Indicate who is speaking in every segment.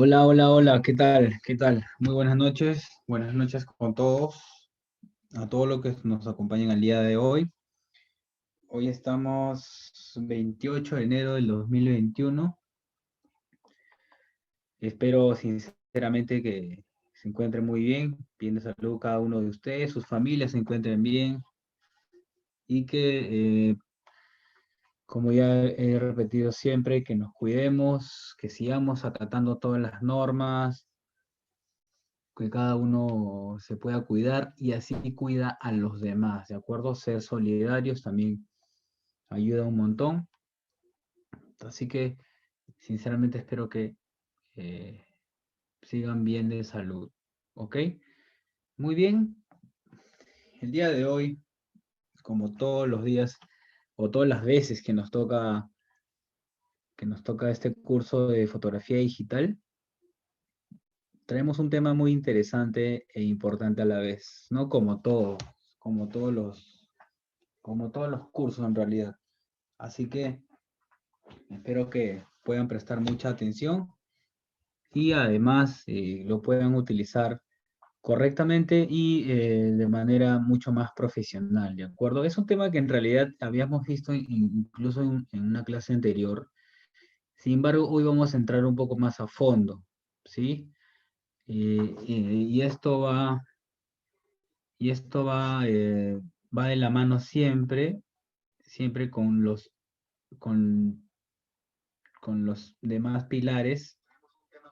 Speaker 1: Hola, hola, hola, ¿qué tal? ¿Qué tal? Muy buenas noches con todos, a todos los que nos acompañan el día de hoy. Hoy estamos 28 de enero del 2021. Espero sinceramente que se encuentren muy bien de salud cada uno de ustedes, sus familias se encuentren bien y que, como ya he repetido siempre, que nos cuidemos, que sigamos acatando todas las normas, que cada uno se pueda cuidar y así cuida a los demás, ¿de acuerdo? Ser solidarios también ayuda un montón. Así que, sinceramente, espero que eh, sigan bien de salud, ¿ok? Muy bien, el día de hoy, como todos los días o todas las veces que nos toca este curso de fotografía digital, traemos un tema muy interesante e importante a la vez, ¿no? Como todos como todos los cursos en realidad. Así que espero que puedan prestar mucha atención y además lo puedan utilizar correctamente y de manera mucho más profesional, ¿de acuerdo? Es un tema que en realidad habíamos visto incluso en una clase anterior. Sin embargo, hoy vamos a entrar un poco más a fondo, ¿sí? Y esto va de la mano siempre con, con los demás pilares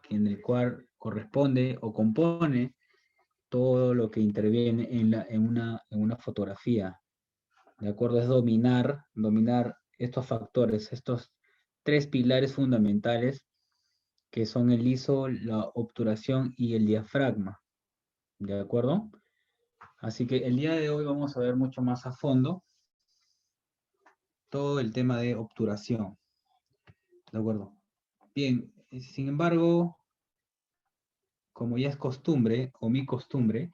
Speaker 1: en el cual corresponde o compone todo lo que interviene en una fotografía. ¿De acuerdo? Es dominar estos factores, estos tres pilares fundamentales que son el ISO, la obturación y el diafragma. ¿De acuerdo? Así que el día de hoy vamos a ver mucho más a fondo todo el tema de obturación. ¿De acuerdo? Bien, sin embargo, como ya es costumbre, o mi costumbre,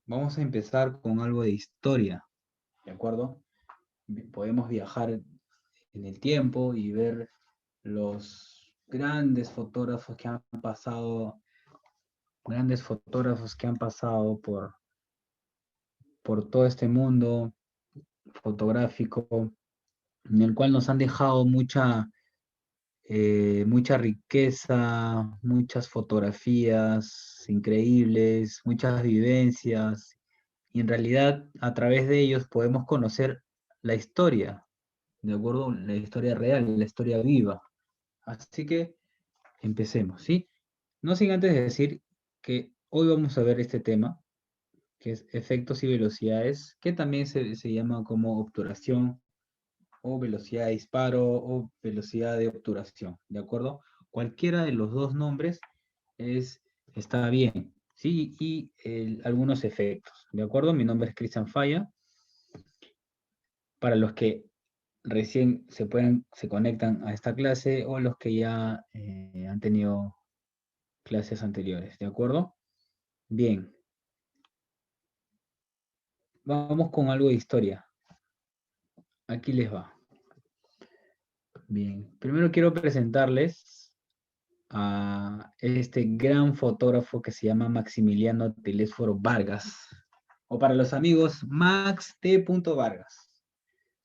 Speaker 1: vamos a empezar con algo de historia, ¿de acuerdo? Podemos viajar en el tiempo y ver los grandes fotógrafos que han pasado por todo este mundo fotográfico, en el cual nos han dejado mucha riqueza, muchas fotografías increíbles, muchas vivencias, y en realidad a través de ellos podemos conocer la historia, ¿de acuerdo? La historia real, la historia viva. Así que empecemos, ¿sí? No sin antes decir que hoy vamos a ver este tema, que es efectos y velocidades, que también se llama como obturación o velocidad de disparo o velocidad de obturación, ¿de acuerdo? Cualquiera de los dos nombres está bien, ¿sí? Y algunos efectos, ¿de acuerdo? Mi nombre es Cristian Falla. Para los que recién se conectan a esta clase o los que ya han tenido clases anteriores, ¿de acuerdo? Bien, vamos con algo de historia. Aquí les va. Bien, primero quiero presentarles a este gran fotógrafo que se llama Maximiliano Telésforo Vargas, o para los amigos, Max T. Vargas.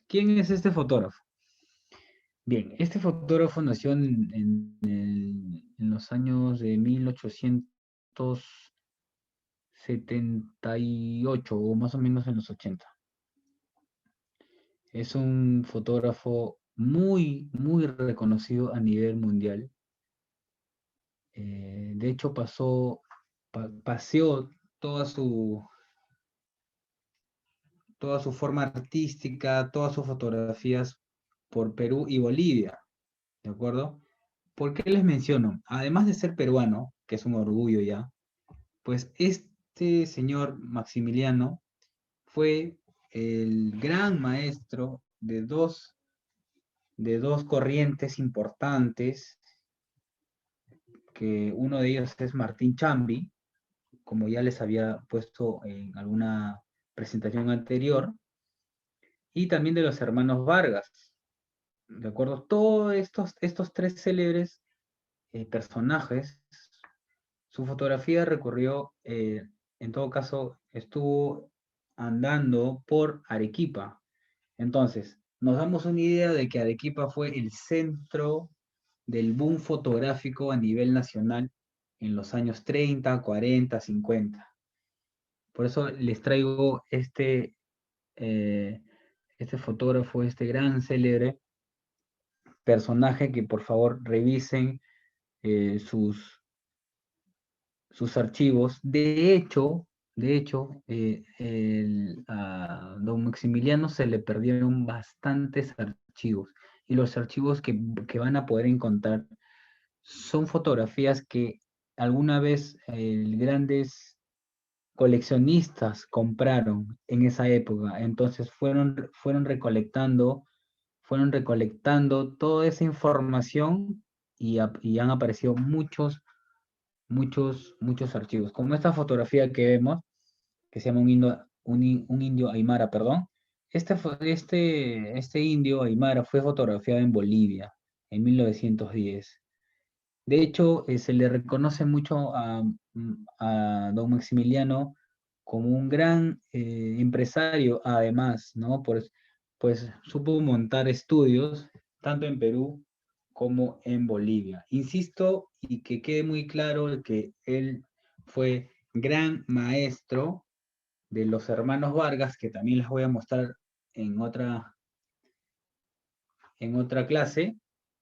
Speaker 1: ¿Quién es este fotógrafo? Bien, este fotógrafo nació en los años de 1878 o más o menos en los 80. Es un fotógrafo muy, muy reconocido a nivel mundial. De hecho, paseó toda su, toda su forma artística, todas sus fotografías por Perú y Bolivia, ¿de acuerdo? ¿Por qué les menciono? Además de ser peruano, que es un orgullo ya, pues este señor Maximiliano fue el gran maestro de dos corrientes importantes, que uno de ellos es Martín Chambi, como ya les había puesto en alguna presentación anterior, y también de los hermanos Vargas, ¿de acuerdo? Todos estos tres célebres personajes, su fotografía recorrió, en todo caso, estuvo andando por Arequipa. Entonces, nos damos una idea de que Arequipa fue el centro del boom fotográfico a nivel nacional en los años 30, 40, 50. Por eso les traigo eh, este fotógrafo, este gran célebre personaje que por favor revisen eh, sus, sus archivos. A don Maximiliano se le perdieron bastantes archivos y los archivos que van a poder encontrar son fotografías que alguna vez grandes coleccionistas compraron en esa época. Entonces fueron recolectando toda esa información y han aparecido muchos archivos. Como esta fotografía que vemos, que se llama un indio Aymara, perdón. Este indio Aymara fue fotografiado en Bolivia en 1910. De hecho, se le reconoce mucho a don Maximiliano como un gran empresario, además, ¿no? Pues supo montar estudios tanto en Perú como en Bolivia. Insisto, y que quede muy claro que él fue gran maestro de los hermanos Vargas, que también les voy a mostrar en otra clase,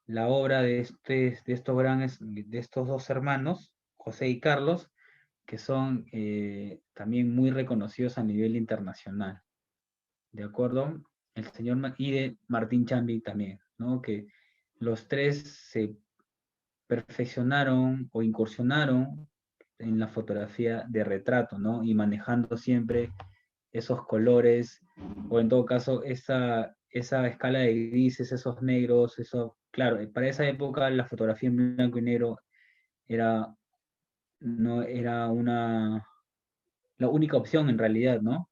Speaker 1: la obra de estos dos hermanos, José y Carlos, que son también muy reconocidos a nivel internacional. ¿De acuerdo? Y de Martín Chambi también, ¿no? Que los tres se perfeccionaron o incursionaron en la fotografía de retrato, ¿no? Y manejando siempre esos colores, o en todo caso, esa escala de grises, esos negros, eso, claro, para esa época la fotografía en blanco y negro era, no era la única opción en realidad, ¿no?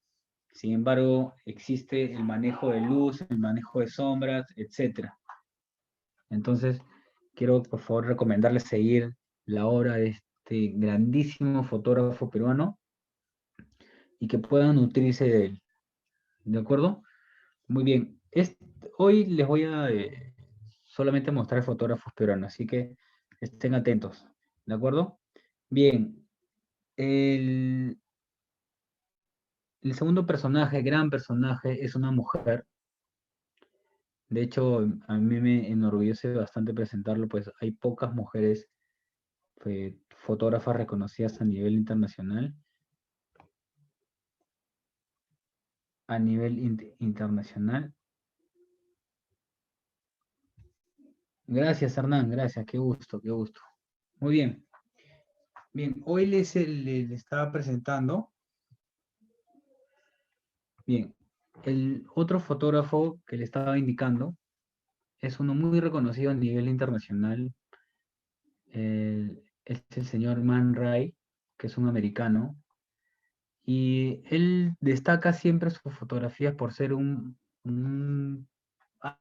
Speaker 1: Sin embargo, existe el manejo de luz, el manejo de sombras, etcétera. Entonces, quiero por favor recomendarles seguir la obra de este grandísimo fotógrafo peruano y que puedan nutrirse de él. ¿De acuerdo? Muy bien. Hoy les voy a solamente mostrar fotógrafos peruanos, así que estén atentos. ¿De acuerdo? Bien. El, el segundo personaje, gran personaje, es una mujer. De hecho, a mí me enorgullece bastante presentarlo, pues hay pocas mujeres fotógrafas reconocidas a nivel internacional. A nivel internacional. Gracias, Hernán, gracias, qué gusto, qué gusto. Muy bien. Bien, hoy les estaba presentando. Bien, el otro fotógrafo que le estaba indicando es uno muy reconocido a nivel internacional. Es el señor Man Ray, que es un americano. Y él destaca siempre sus fotografías por ser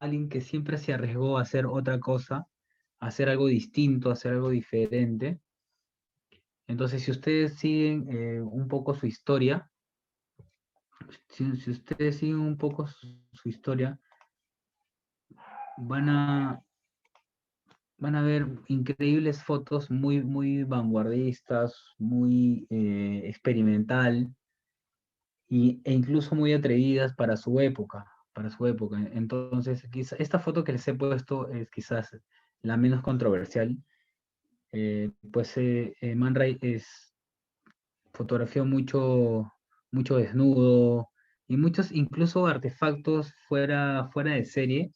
Speaker 1: alguien que siempre se arriesgó a hacer otra cosa, a hacer algo distinto, a hacer algo diferente. Entonces, si ustedes siguen un poco su historia, si ustedes siguen un poco su historia, van a, van a ver increíbles fotos muy vanguardistas, muy experimental e incluso muy atrevidas para su época, para su época. Entonces, esta foto que les he puesto es quizás la menos controversial. Man Ray fotografió mucho desnudo y muchos incluso artefactos fuera de serie,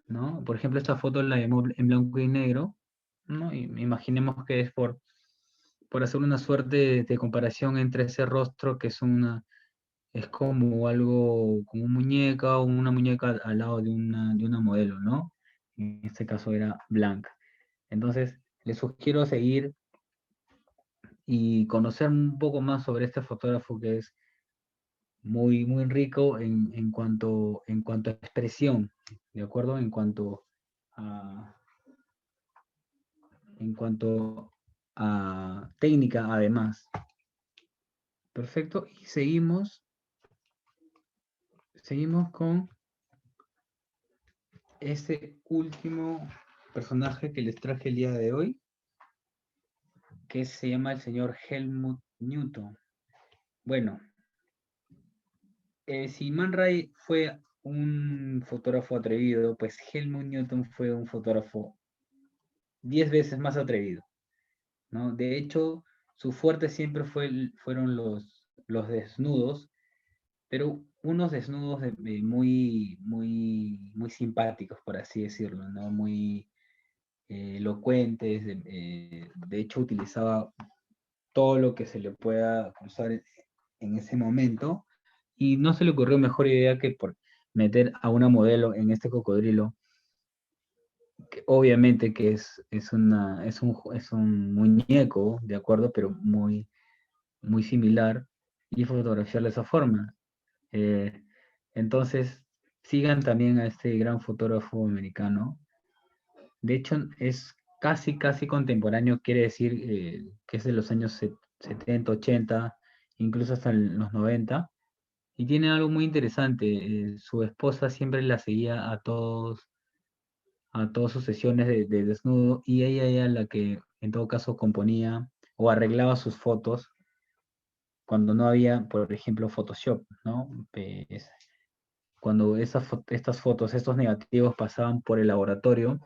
Speaker 1: ¿no? Por ejemplo, esta foto la llamó en blanco y negro, ¿no? Y imaginemos que es por hacer una suerte de comparación entre ese rostro que es como algo, como una muñeca o una muñeca al lado de una modelo, ¿no? En este caso era blanca. Entonces, les sugiero seguir y conocer un poco más sobre este fotógrafo que es muy rico en cuanto a expresión, ¿de acuerdo? En cuanto a, en cuanto a técnica, además. Perfecto, y seguimos con este último personaje que les traje el día de hoy, que se llama el señor Helmut Newton. Bueno, si Man Ray fue un fotógrafo atrevido, pues Helmut Newton fue un fotógrafo 10 veces más atrevido, ¿no? De hecho, su fuerte siempre fueron los desnudos, pero unos desnudos muy simpáticos, por así decirlo, ¿no? Muy elocuentes. De hecho, utilizaba todo lo que se le pueda usar en ese momento, y no se le ocurrió mejor idea que por meter a una modelo en este cocodrilo, que obviamente que es un muñeco, ¿de acuerdo? Pero muy similar, y fotografiarla de esa forma. Eh, entonces, sigan también a este gran fotógrafo americano. De hecho, es casi contemporáneo, quiere decir que es de los años 70, 80, incluso hasta los 90. Y tiene algo muy interesante. Su esposa siempre la seguía a todas sus sesiones de desnudo, y ella era la que en todo caso componía o arreglaba sus fotos cuando no había, por ejemplo, Photoshop, ¿no? Cuando estas fotos, estos negativos pasaban por el laboratorio,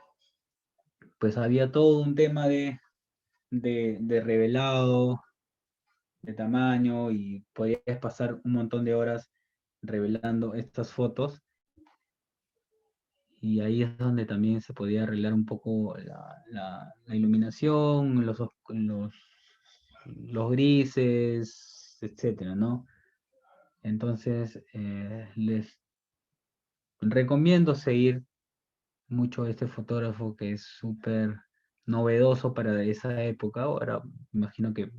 Speaker 1: pues había todo un tema de revelado, de tamaño, y podías pasar un montón de horas revelando estas fotos, y ahí es donde también se podía arreglar un poco la iluminación, los grises, etcétera, ¿no? Entonces, les recomiendo seguir mucho a este fotógrafo que es súper novedoso para esa época. Ahora imagino que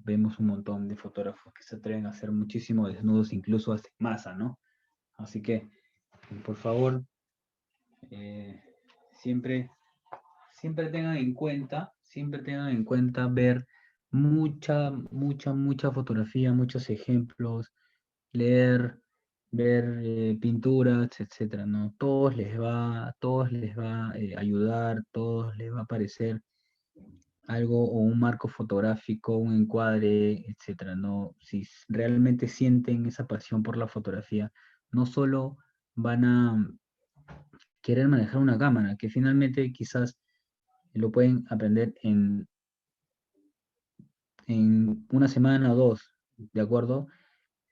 Speaker 1: vemos un montón de fotógrafos que se atreven a hacer muchísimos desnudos, incluso hasta en masa, ¿no? Así que, por favor, eh, siempre, siempre tengan en cuenta ver mucha fotografía, muchos ejemplos, leer, ver pinturas, etcétera, ¿no? Todos les va a ayudar, todos les va a parecer algo, o un marco fotográfico, un encuadre, etcétera, ¿no? Si realmente sienten esa pasión por la fotografía, no solo van a querer manejar una cámara, que finalmente quizás lo pueden aprender en una semana o dos, ¿de acuerdo?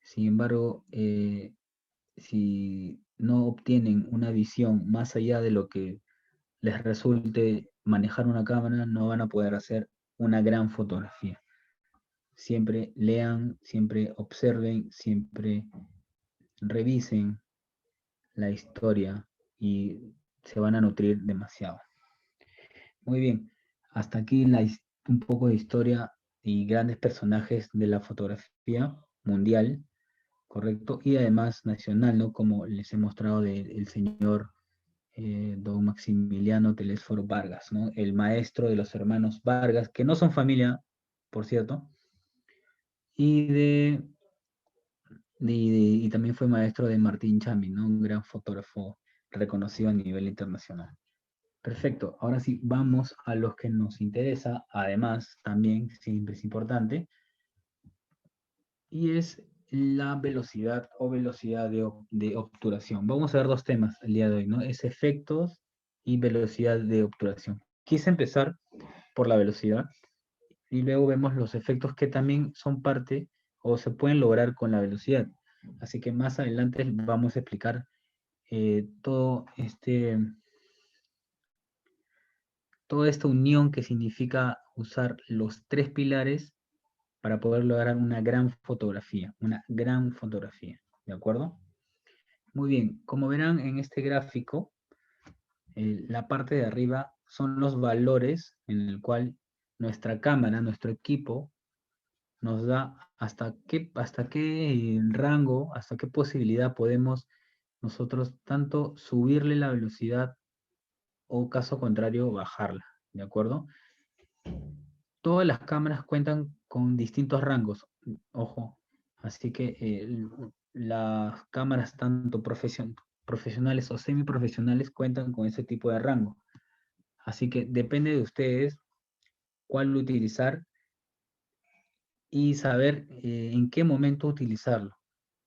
Speaker 1: Sin embargo, si no obtienen una visión más allá de lo que les resulte manejar una cámara, no van a poder hacer una gran fotografía. Siempre lean, siempre observen, siempre revisen la historia, y se van a nutrir demasiado. Muy bien, hasta aquí un poco de historia y grandes personajes de la fotografía mundial, correcto, y además nacional, ¿no? Como les he mostrado del señor don Maximiliano Telésforo Vargas, ¿no? El maestro de los hermanos Vargas, que no son familia, por cierto, y, y también fue maestro de Martín Chami, ¿no? Un gran fotógrafo reconocido a nivel internacional. Perfecto, ahora sí, vamos a los que nos interesa, además, también, siempre es importante, y es la velocidad o velocidad de obturación. Vamos a ver dos temas el día de hoy, ¿no? Es efectos y velocidad de obturación. Quise empezar por la velocidad, y luego vemos los efectos que también son parte o se pueden lograr con la velocidad. Así que más adelante vamos a explicar todo toda esta unión que significa usar los tres pilares para poder lograr una gran fotografía, ¿de acuerdo? Muy bien, como verán en este gráfico, la parte de arriba son los valores en el cual nuestra cámara, nuestro equipo, nos da hasta qué rango, hasta qué posibilidad podemos nosotros tanto subirle la velocidad o caso contrario bajarla, ¿de acuerdo? Todas las cámaras cuentan con distintos rangos, ojo, así que las cámaras tanto profesionales o semiprofesionales cuentan con ese tipo de rango. Así que depende de ustedes cuál utilizar y saber en qué momento utilizarlo.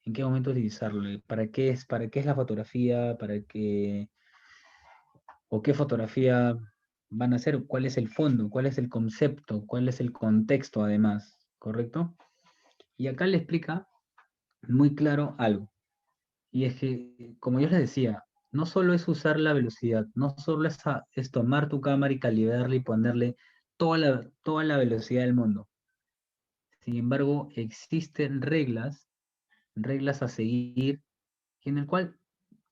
Speaker 1: En qué momento utilizarlo. Para qué es la fotografía? ¿Para qué? ¿O qué fotografía van a hacer? ¿Cuál es el fondo? ¿Cuál es el concepto? ¿Cuál es el contexto además? ¿Correcto? Y acá le explica muy claro algo. Y es que, como yo les decía, no solo es usar la velocidad, no solo es tomar tu cámara y calibrarla y ponerle toda la velocidad del mundo. Sin embargo, existen reglas a seguir, en el cual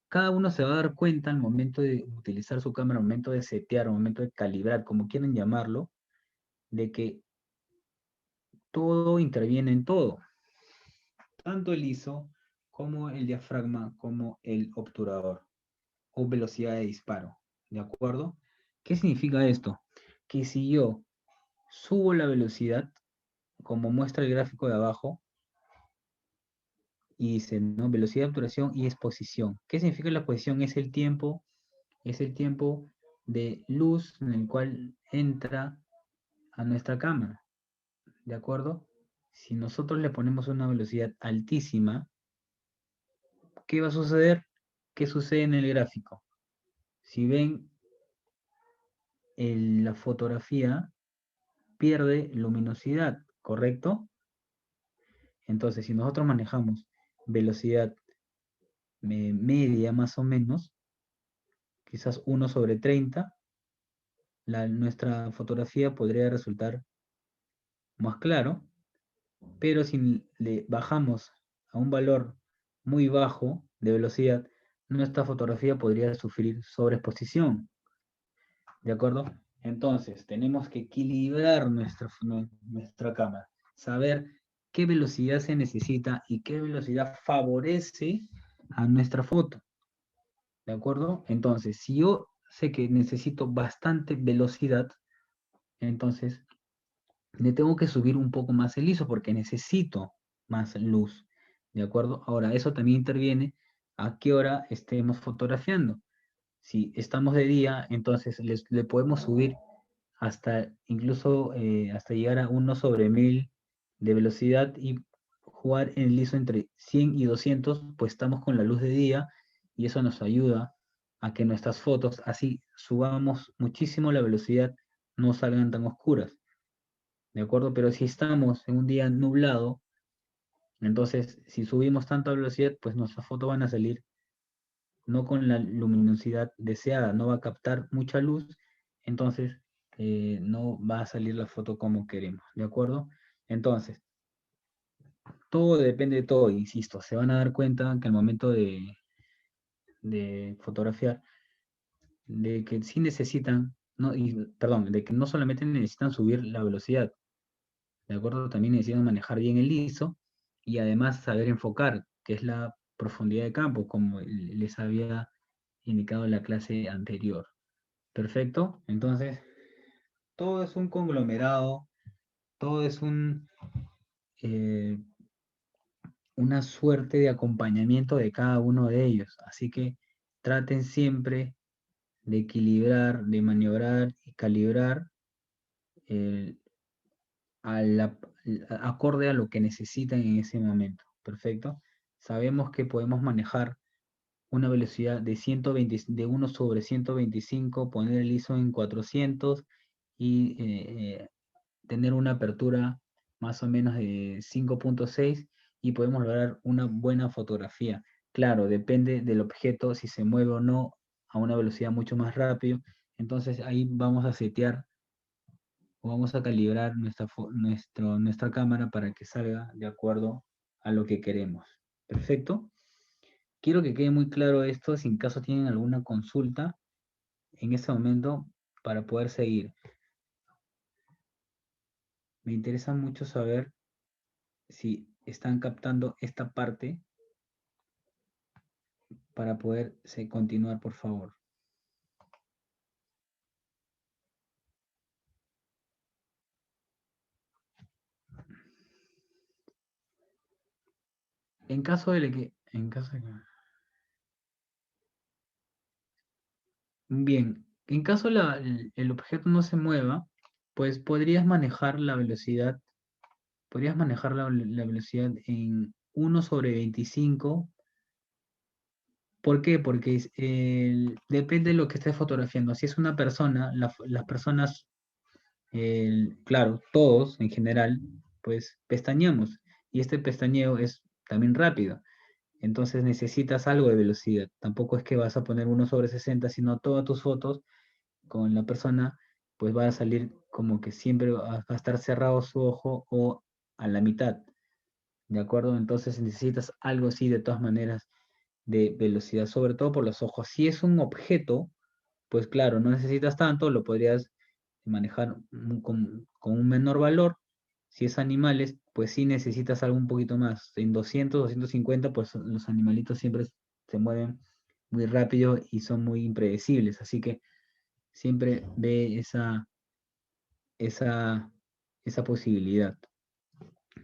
Speaker 1: cada uno se va a dar cuenta al momento de utilizar su cámara, al momento de setear, al momento de calibrar, como quieren llamarlo, de que todo interviene en todo, tanto el ISO como el diafragma, como el obturador o velocidad de disparo. ¿De acuerdo? ¿Qué significa esto? Que si yo subo la velocidad, como muestra el gráfico de abajo, y dice, ¿no? Velocidad de obturación y exposición. ¿Qué significa la exposición? Es el tiempo de luz en el cual entra a nuestra cámara. ¿De acuerdo? Si nosotros le ponemos una velocidad altísima, ¿qué va a suceder? ¿Qué sucede en el gráfico? Si ven, la fotografía pierde luminosidad, ¿correcto? Entonces, si nosotros manejamos velocidad media más o menos, quizás 1/30, nuestra fotografía podría resultar más claro, pero si le bajamos a un valor muy bajo de velocidad, nuestra fotografía podría sufrir sobreexposición, ¿de acuerdo? Entonces, tenemos que equilibrar nuestra cámara, saber qué velocidad se necesita y qué velocidad favorece a nuestra foto, ¿de acuerdo? Entonces, si yo sé que necesito bastante velocidad, entonces le tengo que subir un poco más el ISO porque necesito más luz, ¿de acuerdo? Ahora, eso también interviene a qué hora estemos fotografiando. Si estamos de día, entonces le podemos subir hasta incluso hasta llegar a 1/1000 de velocidad y jugar en el ISO entre 100 y 200, pues estamos con la luz de día y eso nos ayuda a que nuestras fotos, así subamos muchísimo la velocidad, no salgan tan oscuras. ¿De acuerdo? Pero si estamos en un día nublado, entonces si subimos tanta velocidad, pues nuestras fotos van a salir no con la luminosidad deseada, no va a captar mucha luz, entonces no va a salir la foto como queremos, ¿de acuerdo? Entonces, todo depende de todo, insisto, se van a dar cuenta que al momento de fotografiar, de que sí necesitan, no, perdón, de que no solamente necesitan subir la velocidad, ¿de acuerdo? También necesitan manejar bien el ISO y además saber enfocar, que es la profundidad de campo, como les había indicado en la clase anterior. Perfecto. Entonces, todo es un conglomerado, todo es eh, una suerte de acompañamiento de cada uno de ellos. Así que traten siempre de equilibrar, de maniobrar y calibrar eh, a acorde a lo que necesitan en ese momento. Perfecto. Sabemos que podemos manejar una velocidad de 120, de 1/125, poner el ISO en 400 y tener una apertura más o menos de 5.6 y podemos lograr una buena fotografía. Claro, depende del objeto, si se mueve o no a una velocidad mucho más rápido. Entonces ahí vamos a setear o vamos a calibrar nuestra cámara para que salga de acuerdo a lo que queremos. Perfecto. Quiero que quede muy claro esto, si en caso tienen alguna consulta en este momento para poder seguir. Me interesa mucho saber si están captando esta parte para poder continuar, por favor. En caso de que, en caso de que- Bien, en caso el objeto no se mueva, pues podrías manejar la velocidad en 1/25. ¿Por qué? Porque depende de lo que estés fotografiando. Si es una persona, las personas, claro, todos en general, pues pestañeamos. Y este pestañeo es también rápido. Entonces necesitas algo de velocidad. Tampoco es que vas a poner 1/60, sino todas tus fotos con la persona, pues va a salir como que siempre va a estar cerrado su ojo o a la mitad. ¿De acuerdo? Entonces necesitas algo así de todas maneras de velocidad, sobre todo por los ojos. Si es un objeto, pues claro, no necesitas tanto, lo podrías manejar con un menor valor. Si es animales, pues sí necesitas algo un poquito más. En 200, 250, pues los animalitos siempre se mueven muy rápido y son muy impredecibles. Así que siempre ve esa, esa posibilidad.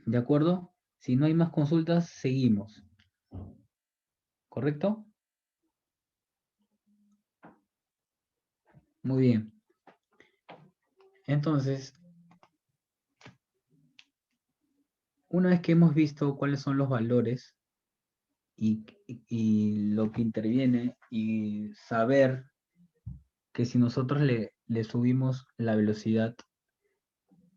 Speaker 1: ¿De acuerdo? Si no hay más consultas, seguimos. ¿Correcto? Muy bien. Entonces, una vez que hemos visto cuáles son los valores y lo que interviene y saber que si nosotros le subimos la velocidad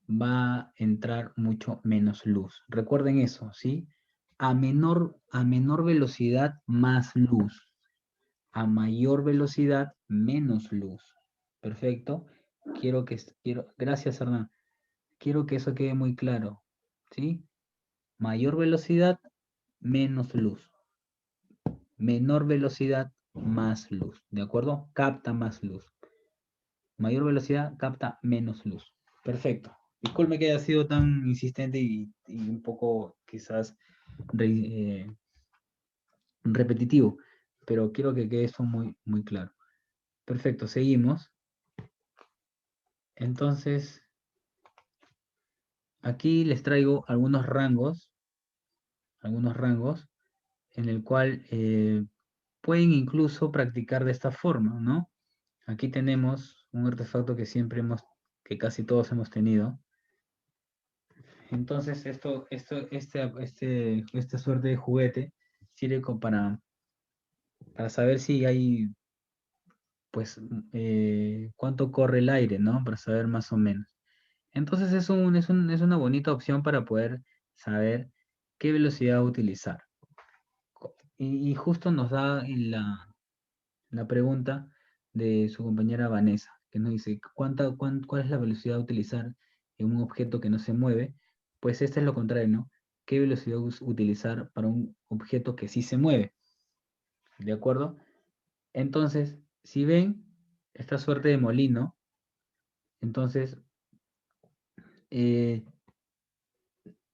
Speaker 1: va a entrar mucho menos luz. Recuerden eso, ¿sí? A menor velocidad, más luz. A mayor velocidad, menos luz. Perfecto. Gracias, Hernán. Quiero que eso quede muy claro, ¿sí? Mayor velocidad, menos luz. Menor velocidad, más luz, ¿de acuerdo? Capta más luz. Mayor velocidad, capta menos luz. Perfecto. Disculpe que haya sido tan insistente y un poco quizás repetitivo, pero quiero que quede eso muy, muy claro. Perfecto, seguimos. Entonces, aquí les traigo algunos rangos en el cual pueden incluso practicar de esta forma, ¿no? Aquí tenemos un artefacto que casi todos hemos tenido. Entonces, esta suerte de juguete sirve para saber si hay, pues, cuánto corre el aire, ¿no? Para saber más o menos. Entonces, es una bonita opción para poder saber qué velocidad utilizar. Y justo nos da en la pregunta de su compañera Vanessa, que nos dice, ¿cuál es la velocidad a utilizar en un objeto que no se mueve? Pues este es lo contrario, ¿no? ¿Qué velocidad utilizar para un objeto que sí se mueve? ¿De acuerdo? Entonces, si ven esta suerte de molino, entonces eh,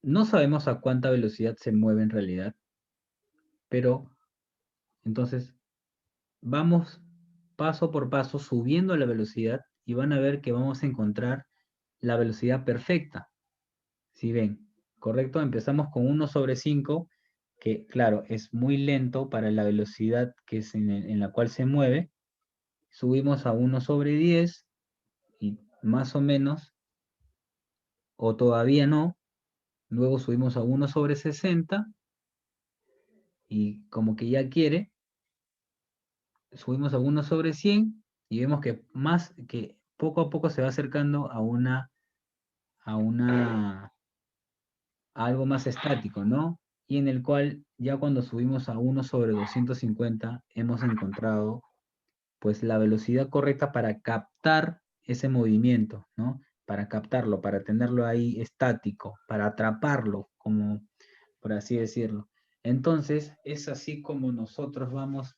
Speaker 1: no sabemos a cuánta velocidad se mueve en realidad, pero entonces vamos paso por paso subiendo la velocidad y van a ver que vamos a encontrar la velocidad perfecta. Si ven, correcto, empezamos con 1/5, que claro, es muy lento para la velocidad que es en la cual se mueve. Subimos a 1/10 y más o menos, o todavía no. Luego subimos a 1/60 y como que ya quiere, subimos a 1/100 y vemos que poco a poco se va acercando a una a algo más estático, ¿no? Y en el cual ya cuando subimos a 1/250 hemos encontrado pues la velocidad correcta para captar ese movimiento, ¿no? Para captarlo, para tenerlo ahí estático, para atraparlo, como por así decirlo. Entonces, es así como nosotros vamos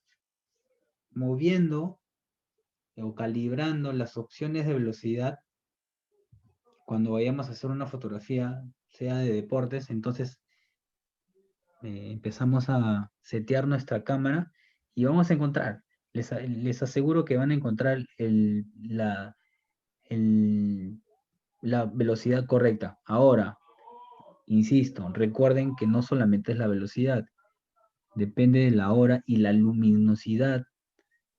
Speaker 1: moviendo o calibrando las opciones de velocidad cuando vayamos a hacer una fotografía, sea de deportes. Entonces empezamos a setear nuestra cámara y vamos a encontrar, les aseguro que van a encontrar el- la velocidad correcta. Ahora, insisto, recuerden que no solamente es la velocidad, depende de la hora y la luminosidad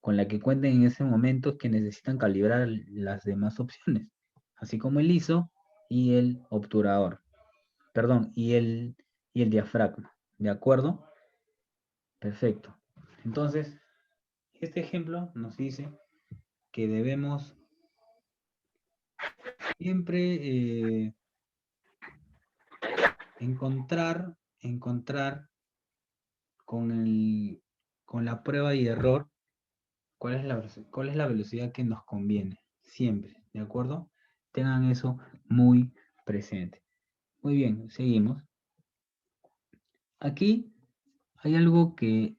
Speaker 1: con la que cuenten en ese momento que necesitan calibrar las demás opciones, así como el ISO y el obturador, perdón, y el diafragma. ¿De acuerdo? Perfecto. Entonces, este ejemplo nos dice que debemos siempre encontrar con la prueba y error cuál es la velocidad que nos conviene. Siempre, ¿de acuerdo? Tengan eso muy presente. Muy bien, seguimos. Aquí hay algo que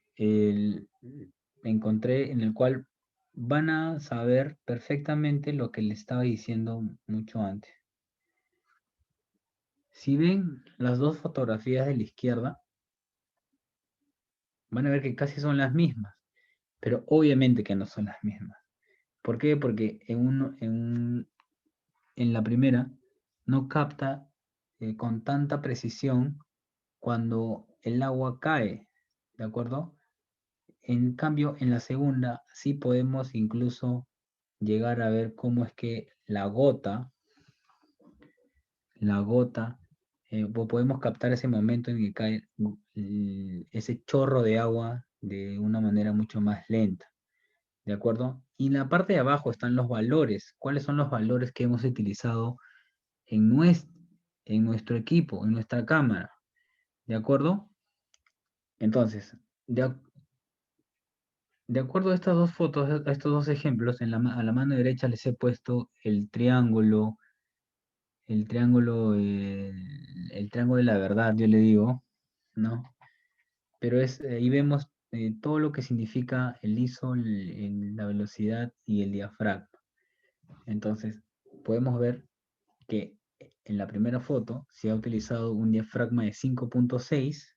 Speaker 1: encontré en el cual van a saber perfectamente lo que les estaba diciendo mucho antes. Si ven las dos fotografías de la izquierda, van a ver que casi son las mismas, pero obviamente que no son las mismas. ¿Por qué? Porque en la primera no capta con tanta precisión cuando el agua cae, ¿de acuerdo? En cambio, en la segunda sí podemos incluso llegar a ver cómo es que la gota, podemos captar ese momento en que cae ese chorro de agua de una manera mucho más lenta, ¿de acuerdo? Y en la parte de abajo están los valores. ¿Cuáles son los valores que hemos utilizado en nuestro equipo, en nuestra cámara? ¿De acuerdo? Entonces, de, de acuerdo a estas dos fotos, a estos dos ejemplos, a la mano derecha les he puesto el triángulo de la verdad, yo le digo, ¿no? Pero ahí vemos todo lo que significa el ISO, la velocidad y el diafragma. Entonces, podemos ver que en la primera foto se ha utilizado un diafragma de 5.6,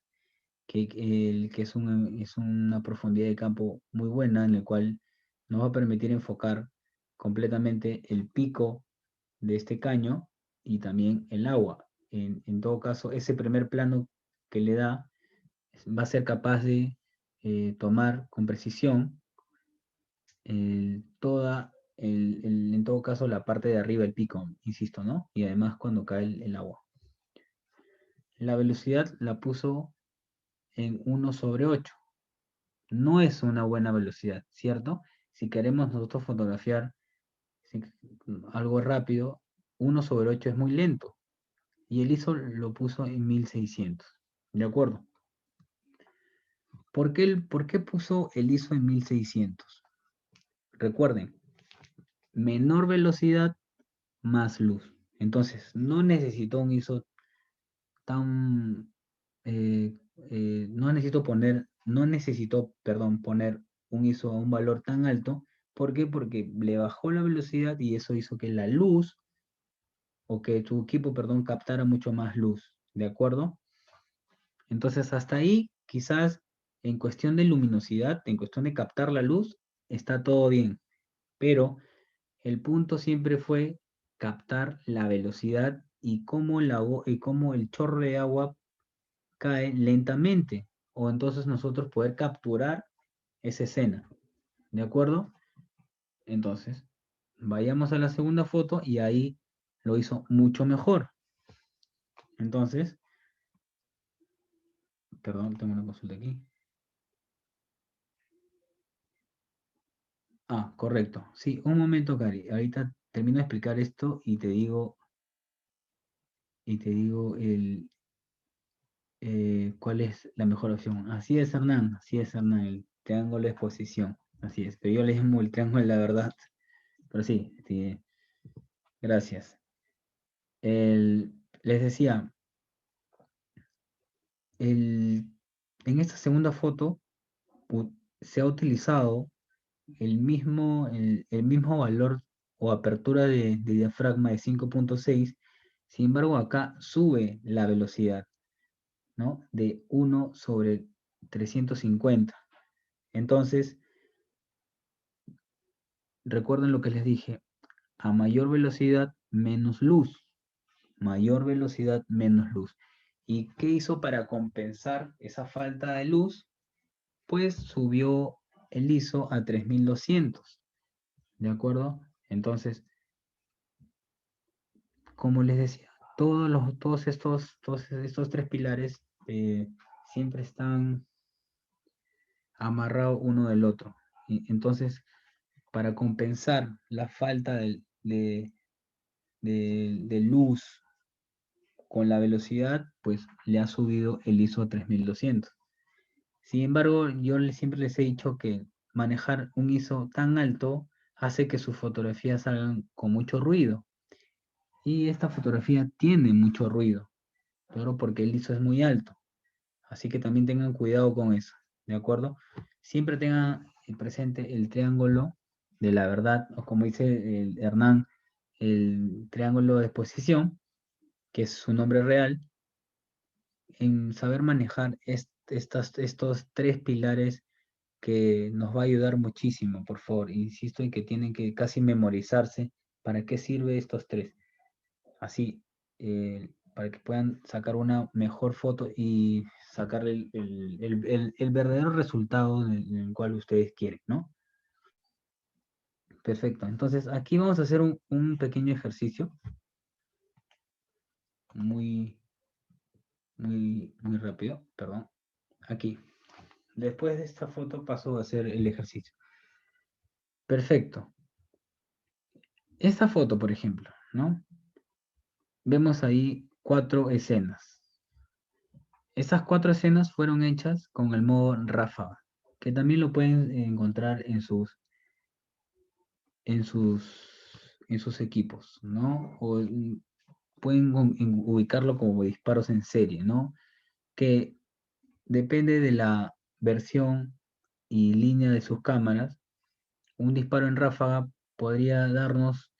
Speaker 1: que es una profundidad de campo muy buena, en el cual nos va a permitir enfocar completamente el pico de este caño y también el agua. En todo caso, ese primer plano que le da va a ser capaz de tomar con precisión en todo caso, la parte de arriba del pico, insisto, ¿no? Y además cuando cae el agua. La velocidad la puso en 1/8. No es una buena velocidad, ¿cierto? Si queremos nosotros fotografiar algo rápido, 1/8 es muy lento. Y el ISO lo puso en 1600. ¿De acuerdo? ¿Por qué puso el ISO en 1600? Recuerden, menor velocidad, más luz. Entonces, no necesito un ISO tan, no necesito, poner un ISO a un valor tan alto. ¿Por qué? Porque le bajó la velocidad y eso hizo que la luz, o que tu equipo, perdón, captara mucho más luz, ¿de acuerdo? Entonces, hasta ahí, quizás en cuestión de luminosidad, en cuestión de captar la luz, está todo bien, pero el punto siempre fue captar la velocidad y cómo el chorro de agua cae lentamente, o entonces nosotros poder capturar esa escena. ¿De acuerdo? Entonces, vayamos a la segunda foto y ahí lo hizo mucho mejor. Entonces, perdón, tengo una consulta aquí. Ah, correcto. Sí, un momento, Cari. Ahorita termino de explicar esto y te digo cuál es la mejor opción. Así es, Hernán, el triángulo de exposición. Así es, pero yo le llamo el triángulo de la verdad. Pero sí, sí, gracias. Les decía, el- en esta segunda foto se ha utilizado el mismo valor o apertura de diafragma de 5.6. Sin embargo, acá sube la velocidad, ¿no? De 1/350. Entonces, recuerden lo que les dije, a mayor velocidad, menos luz. Mayor velocidad, menos luz. ¿Y qué hizo para compensar esa falta de luz? pues subió el ISO a 3200, ¿de acuerdo? Entonces, como les decía, todos estos tres pilares siempre están amarrados uno del otro. Entonces, para compensar la falta de luz con la velocidad, pues le ha subido el ISO a 3200. Sin embargo, siempre les he dicho que manejar un ISO tan alto hace que sus fotografías salgan con mucho ruido. Y esta fotografía tiene mucho ruido, claro, porque el ISO es muy alto. Así que también tengan cuidado con eso, ¿de acuerdo? Siempre tengan presente el triángulo de la verdad, o como dice Hernán, el triángulo de exposición, que es su nombre real, en saber manejar estos tres pilares que nos va a ayudar muchísimo, por favor. Insisto en que tienen que casi memorizarse para qué sirve estos tres. Así, para que puedan sacar una mejor foto y sacar el verdadero resultado del cual ustedes quieren, ¿no? Perfecto. Entonces, aquí vamos a hacer un pequeño ejercicio muy, muy rápido, perdón. Aquí. Después de esta foto paso a hacer el ejercicio. Perfecto. Esta foto, por ejemplo, ¿no? Vemos ahí 4 escenas. Estas 4 escenas fueron hechas con el modo ráfaga, que también lo pueden encontrar en sus equipos, ¿no? O pueden ubicarlo como disparos en serie, ¿no? Que depende de la versión y línea de sus cámaras. Un disparo en ráfaga podría darnos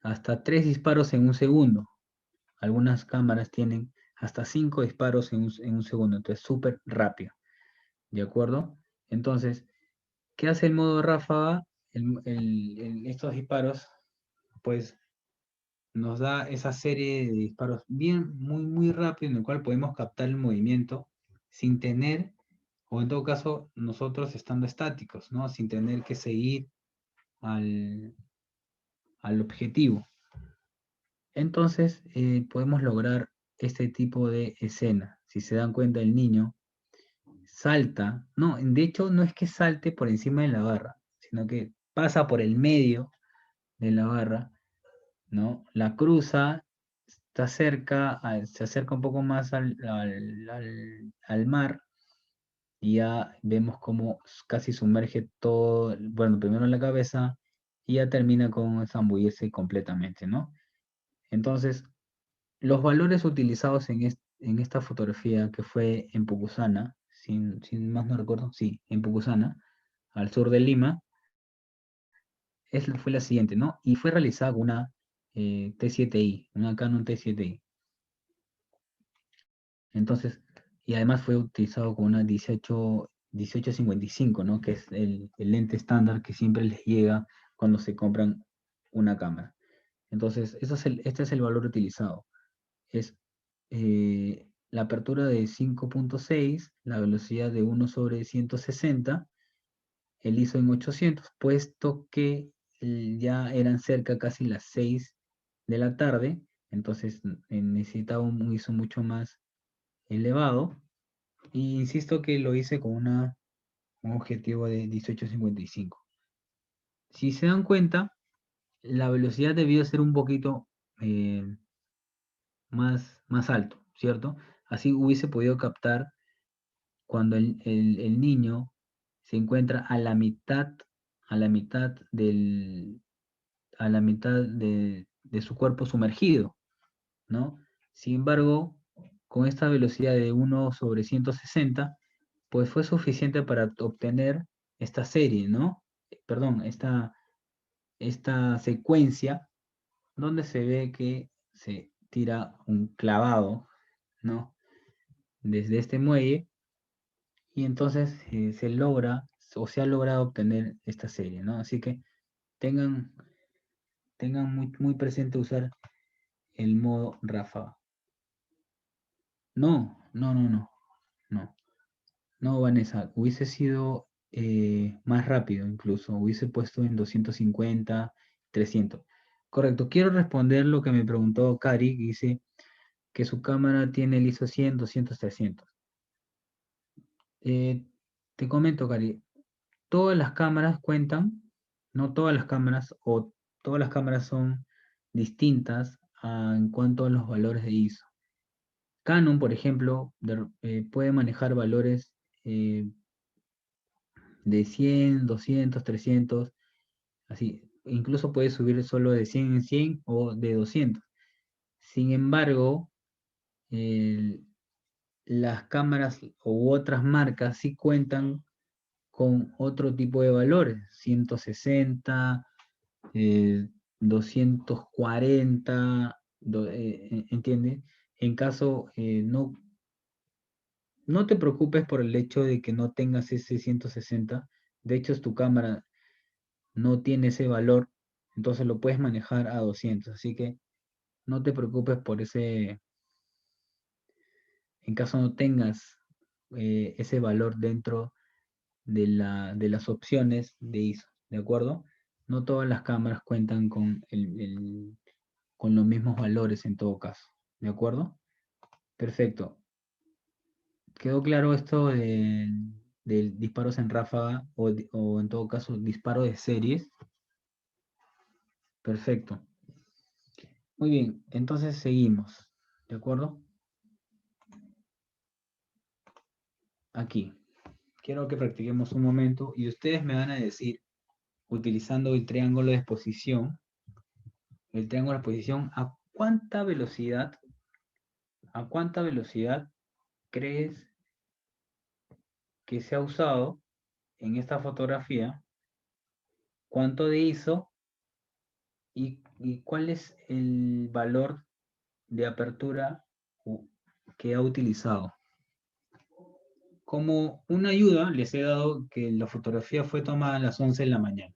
Speaker 1: hasta 3 disparos en un segundo. Algunas cámaras tienen hasta 5 disparos en un segundo, entonces súper rápido, ¿de acuerdo? Entonces, ¿qué hace el modo ráfaga? Estos disparos, pues nos da esa serie de disparos bien, muy rápido, en el cual podemos captar el movimiento sin tener, o en todo caso, nosotros estando estáticos, ¿no? Sin tener que seguir al, al objetivo. Entonces, podemos lograr este tipo de escena. Si se dan cuenta, el niño salta, no, de hecho no es que salte por encima de la barra, sino que pasa por el medio de la barra, ¿no? La cruza, está cerca, se acerca un poco más al mar y ya vemos cómo casi sumerge todo, bueno, primero en la cabeza y ya termina con zambullirse completamente, ¿no? Entonces, los valores utilizados en esta fotografía que fue en Pucusana, sin más no recuerdo, sí, en Pucusana, al sur de Lima, fue la siguiente, ¿no? Y fue realizada con una T7i, una Canon T7i. Entonces, y además fue utilizado con una 1855, ¿no? Que es el lente estándar que siempre les llega cuando se compran una cámara. Entonces, este es el valor utilizado. Es la apertura de 5.6, la velocidad de 1/160, el ISO en 800, puesto que ya eran cerca casi las 6 de la tarde, entonces necesitaba un ISO mucho más elevado, y insisto que lo hice con un objetivo de 1855. Si se dan cuenta, la velocidad debió ser un poquito eh, más alto, ¿cierto? Así hubiese podido captar cuando el niño se encuentra a la mitad de su cuerpo sumergido, ¿no? Sin embargo, con esta velocidad de 1/160, pues fue suficiente para obtener esta serie, ¿no? Perdón, esta secuencia donde se ve que se tira un clavado, ¿no? Desde este muelle y entonces se logra o se ha logrado obtener esta serie, ¿no? Así que tengan, tengan muy presente usar el modo ráfaga. No, no, no, no, no. No, Vanessa, hubiese sido más rápido incluso, hubiese puesto en 250, 300. Correcto, quiero responder lo que me preguntó Cari, que dice que su cámara tiene el ISO 100, 200, 300. Eh, Te comento, Cari, todas las cámaras cuentan, no todas las cámaras, o todas las cámaras son distintas en cuanto a los valores de ISO. Canon, por ejemplo, puede manejar valores eh, de 100, 200, 300, así. Incluso puede subir solo de 100 en 100 o de 200. Sin embargo, el- las cámaras u otras marcas sí cuentan con otro tipo de valores, 160, eh, 240, ¿entiendes? En caso, no te preocupes por el hecho de que no tengas ese 160. De hecho, tu cámara no tiene ese valor, entonces lo puedes manejar a 200. Así que no te preocupes por ese, en caso no tengas ese valor dentro de las opciones de ISO, ¿de acuerdo? No todas las cámaras cuentan con, con los mismos valores en todo caso, ¿de acuerdo? Perfecto. ¿Quedó claro esto del disparos en ráfaga o en todo caso disparo de series? Perfecto. Muy bien, entonces seguimos, ¿de acuerdo? Aquí. Quiero que practiquemos un momento y ustedes me van a decir, utilizando el triángulo de exposición, a cuánta velocidad crees que se ha usado en esta fotografía, cuánto de ISO y cuál es el valor de apertura que ha utilizado. Como una ayuda, les he dado que la fotografía fue tomada a las 11 de la mañana,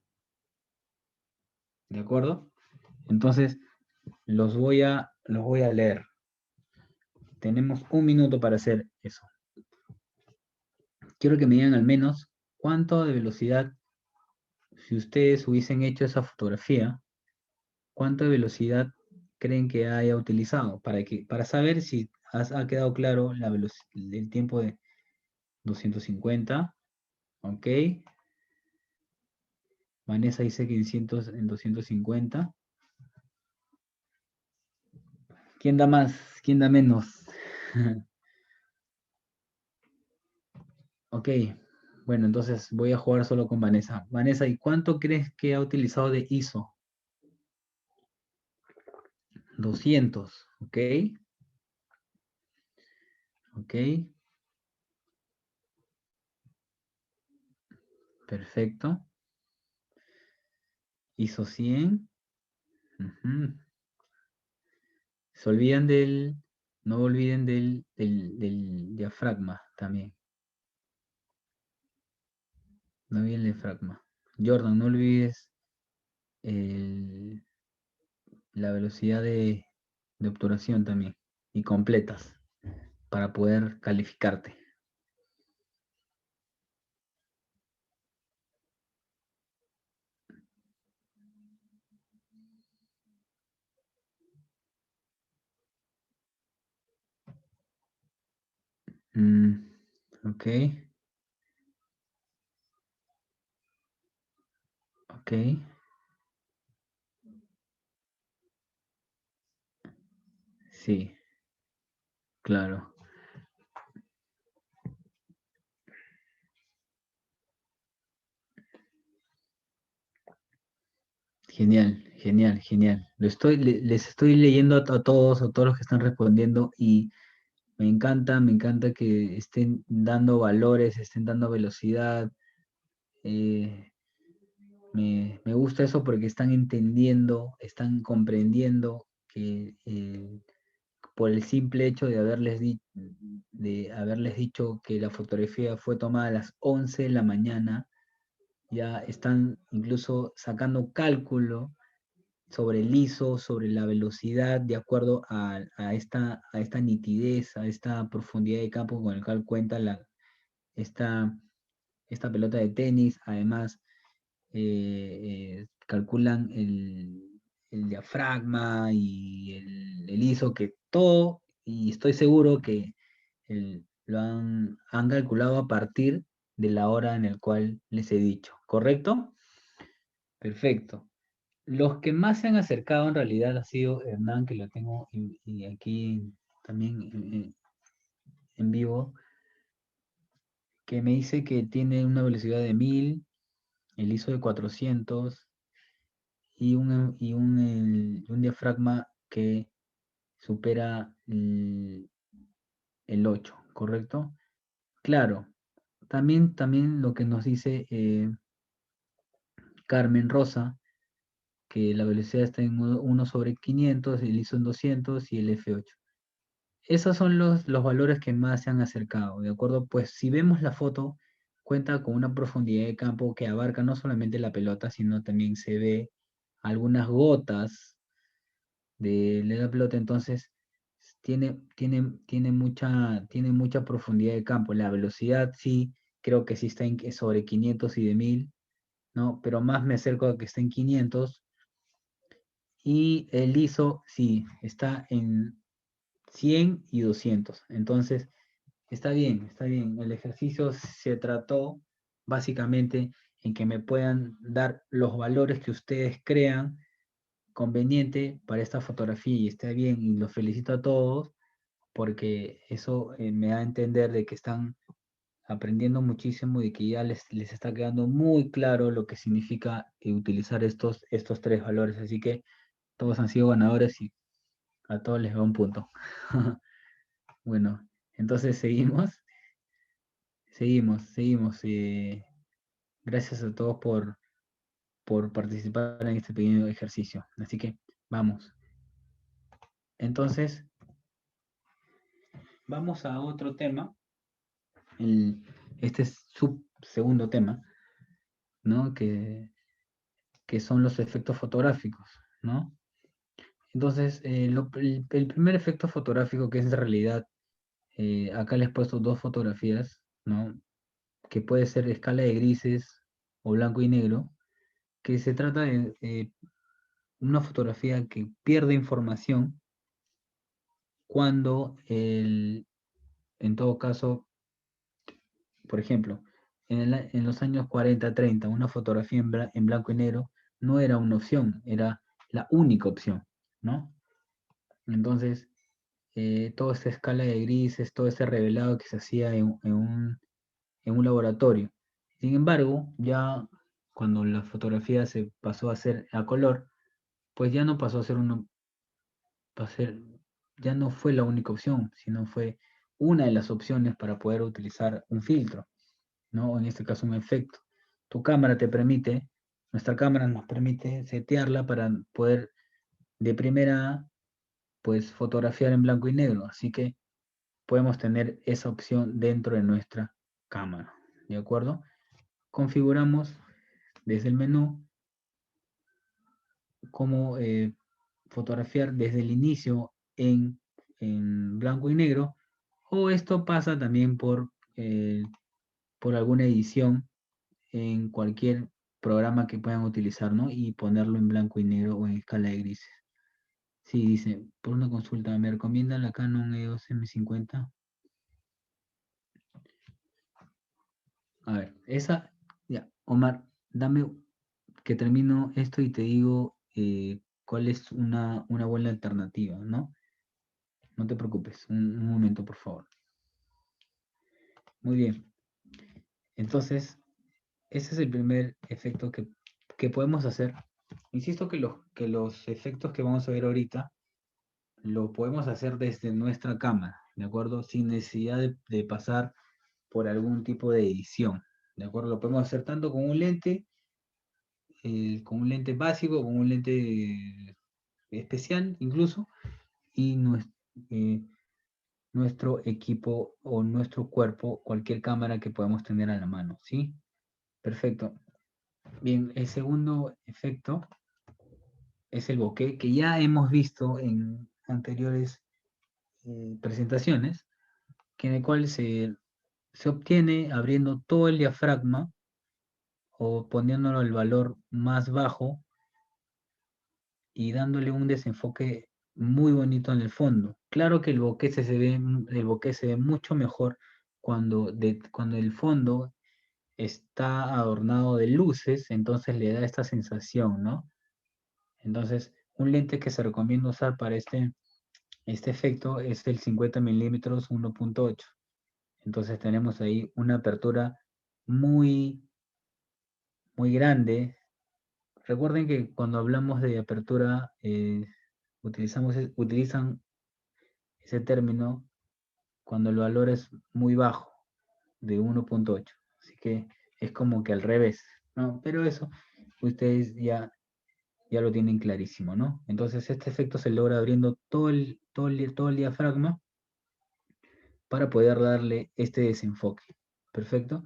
Speaker 1: ¿de acuerdo? Entonces, los voy a leer. Tenemos un minuto para hacer eso. Quiero que me digan al menos cuánto de velocidad, si ustedes hubiesen hecho esa fotografía, cuánto de velocidad creen que haya utilizado para saber si ha quedado claro el tiempo de 250, ¿ok? Vanessa dice que en 250. ¿Quién da más? ¿Quién da menos? Ok, bueno, entonces voy a jugar solo con Vanessa. Vanessa, ¿y cuánto crees que ha utilizado de ISO? 200, ¿ok? Ok, perfecto. ISO 100. Ujú. Se olvidan no olviden del diafragma también. No olviden el diafragma. Jordan, no olvides el- la velocidad de obturación también. Y completas para poder calificarte. Mm, ok, ok, sí, claro. Genial, genial, genial. Les estoy leyendo a todos los que están respondiendo y me encanta que estén dando valores, estén dando velocidad. eh, Me gusta eso porque están entendiendo, están comprendiendo que por el simple hecho de haberles dicho que la fotografía fue tomada a las 11 de la mañana, ya están incluso sacando cálculo sobre el ISO, sobre la velocidad, de acuerdo a esta nitidez, a esta profundidad de campo con el cual cuenta esta, esta pelota de tenis. Además, calculan el diafragma y el ISO, que todo, y estoy seguro que lo han calculado a partir de la hora en el cual les he dicho, ¿correcto? Perfecto. Los que más se han acercado en realidad ha sido Hernán, que lo tengo y aquí también en vivo, que me dice que tiene una velocidad de 1000, el ISO de 400 y un diafragma que supera el 8, ¿correcto? Claro, también lo que nos dice Carmen Rosa, que la velocidad está en 1/500, el ISO en 200 y el F8. Esos son los valores que más se han acercado, ¿de acuerdo? Pues si vemos la foto, cuenta con una profundidad de campo que abarca no solamente la pelota, sino también se ve algunas gotas de la pelota. Entonces tiene mucha profundidad de campo. La velocidad sí, creo que sí está sobre 500 y de 1000, ¿no? Pero más me acerco a que está en 500. Y el ISO sí, está en 100 y 200. Entonces, está bien, está bien. El ejercicio se trató básicamente en que me puedan dar los valores que ustedes crean conveniente para esta fotografía, y está bien, y los felicito a todos porque eso me da a entender de que están aprendiendo muchísimo y que ya les está quedando muy claro lo que significa utilizar estos tres valores. Así que todos han sido ganadores y a todos les va un punto. Bueno, entonces seguimos. Gracias a todos por participar en este pequeño ejercicio. Así que vamos. Entonces, vamos a otro tema. Este es su segundo tema, ¿no? Que son los efectos fotográficos, ¿no? Entonces, el primer efecto fotográfico, que es en realidad, acá les he puesto dos fotografías, ¿no? Que puede ser escala de grises o blanco y negro, que se trata de una fotografía que pierde información cuando en todo caso, por ejemplo, en los años 40, 30, una fotografía en blanco y negro no era una opción, era la única opción, ¿no? Entonces, toda esta escala de grises, todo ese revelado que se hacía en un laboratorio. Sin embargo, ya cuando la fotografía se pasó a hacer a color, pues ya no pasó a ser a ser, ya no fue la única opción, sino fue una de las opciones para poder utilizar un filtro, ¿no? En este caso un efecto. Tu cámara te permite, nuestra cámara nos permite setearla para poder de primera, pues fotografiar en blanco y negro. Así que podemos tener esa opción dentro de nuestra cámara, ¿de acuerdo? Configuramos desde el menú cómo fotografiar desde el inicio en blanco y negro, o esto pasa también por alguna edición en cualquier programa que puedan utilizar, ¿no? Y ponerlo en blanco y negro o en escala de grises. Sí, dice, por una consulta, ¿me recomienda la Canon EOS M50? A ver, ya, Omar, dame que termino esto y te digo cuál es una buena alternativa, ¿no? No te preocupes, un momento, por favor. Muy bien, entonces, ese es el primer efecto que podemos hacer. Insisto que los efectos que vamos a ver ahorita lo podemos hacer desde nuestra cámara, ¿de acuerdo? Sin necesidad de pasar por algún tipo de edición, ¿de acuerdo? Lo podemos hacer tanto con un lente básico, con un lente especial incluso, y nuestro equipo o nuestro cuerpo, cualquier cámara que podamos tener a la mano, ¿sí? Perfecto. Bien, el segundo efecto es el bokeh, que ya hemos visto en anteriores presentaciones, que en el cual se obtiene abriendo todo el diafragma o poniéndolo el valor más bajo y dándole un desenfoque muy bonito en el fondo. Claro que el bokeh se ve mucho mejor cuando el fondo está adornado de luces, entonces le da esta sensación, ¿no? Entonces, un lente que se recomienda usar para este efecto es el 50 milímetros 1.8. Entonces tenemos ahí una apertura muy, muy grande. Recuerden que cuando hablamos de apertura, utilizan ese término cuando el valor es muy bajo, de 1.8. Así que es como que al revés, ¿no? Pero eso ustedes ya lo tienen clarísimo, ¿no? Entonces este efecto se logra abriendo todo el diafragma para poder darle este desenfoque. Perfecto.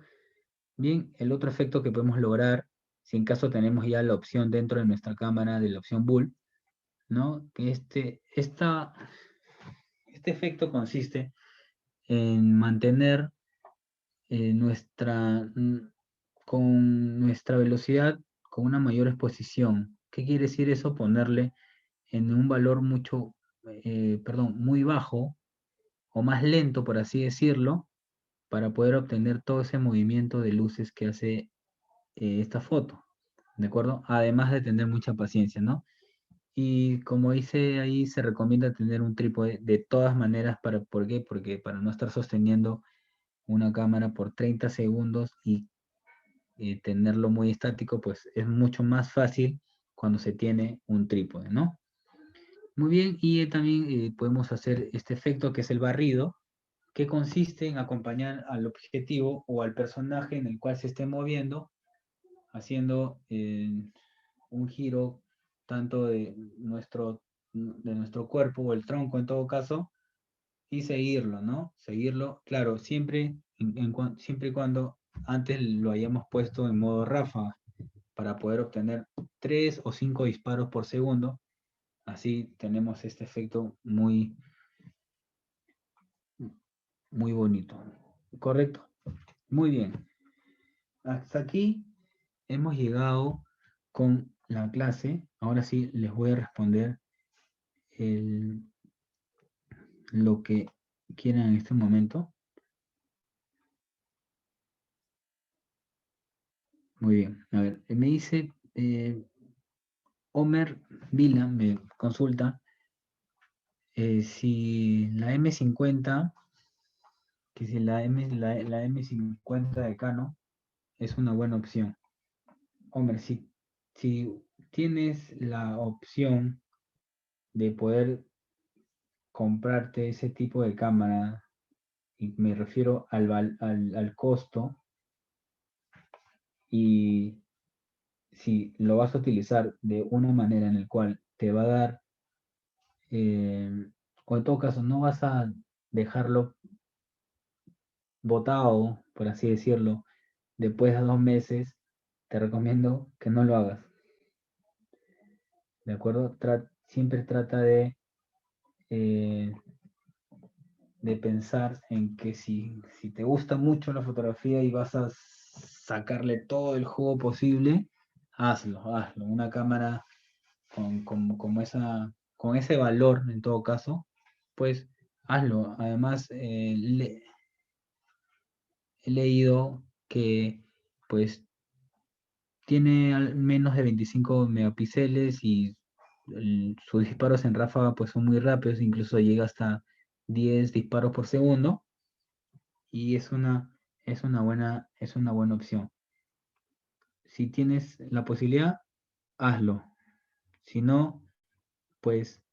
Speaker 1: Bien, el otro efecto que podemos lograr, si en caso tenemos ya la opción dentro de nuestra cámara de la opción Bull, ¿no? Que este efecto consiste en mantener con nuestra velocidad con una mayor exposición. ¿Qué quiere decir eso? Ponerle en un valor muy bajo o más lento, por así decirlo, para poder obtener todo ese movimiento de luces que hace esta foto, ¿de acuerdo? Además de tener mucha paciencia, ¿no? Y como dice ahí, se recomienda tener un trípode de todas maneras. ¿Por qué? Porque para no estar sosteniendo una cámara por 30 segundos y tenerlo muy estático, pues es mucho más fácil cuando se tiene un trípode, ¿no? Muy bien, y también podemos hacer este efecto que es el barrido, que consiste en acompañar al objetivo o al personaje en el cual se esté moviendo, haciendo un giro tanto de nuestro cuerpo o el tronco en todo caso, y seguirlo, ¿no? Seguirlo, claro, siempre y cuando antes lo hayamos puesto en modo ráfaga para poder obtener 3 o 5 disparos por segundo. Así tenemos este efecto muy bonito. ¿Correcto? Muy bien. Hasta aquí hemos llegado con la clase. Ahora sí les voy a responder el- lo que quieran en este momento. Muy bien. A ver, me dice Homer Vila, me consulta si la M50, que si la M50 de Canon es una buena opción. Homer, si tienes la opción de poder comprarte ese tipo de cámara, y me refiero al costo, y si lo vas a utilizar de una manera en la cual te va a dar, eh, o en todo caso no vas a dejarlo botado, por así decirlo, después de 2 meses, te recomiendo que no lo hagas. ¿De acuerdo? Siempre trata eh, de pensar en que si te gusta mucho la fotografía y vas a sacarle todo el jugo posible, hazlo. Una cámara con ese valor, en todo caso, pues hazlo. Además, he leído que pues tiene al menos de 25 megapíxeles y sus disparos en ráfaga pues son muy rápidos, incluso llega hasta 10 disparos por segundo, y es una buena opción. Si tienes la posibilidad, hazlo. Si no, pues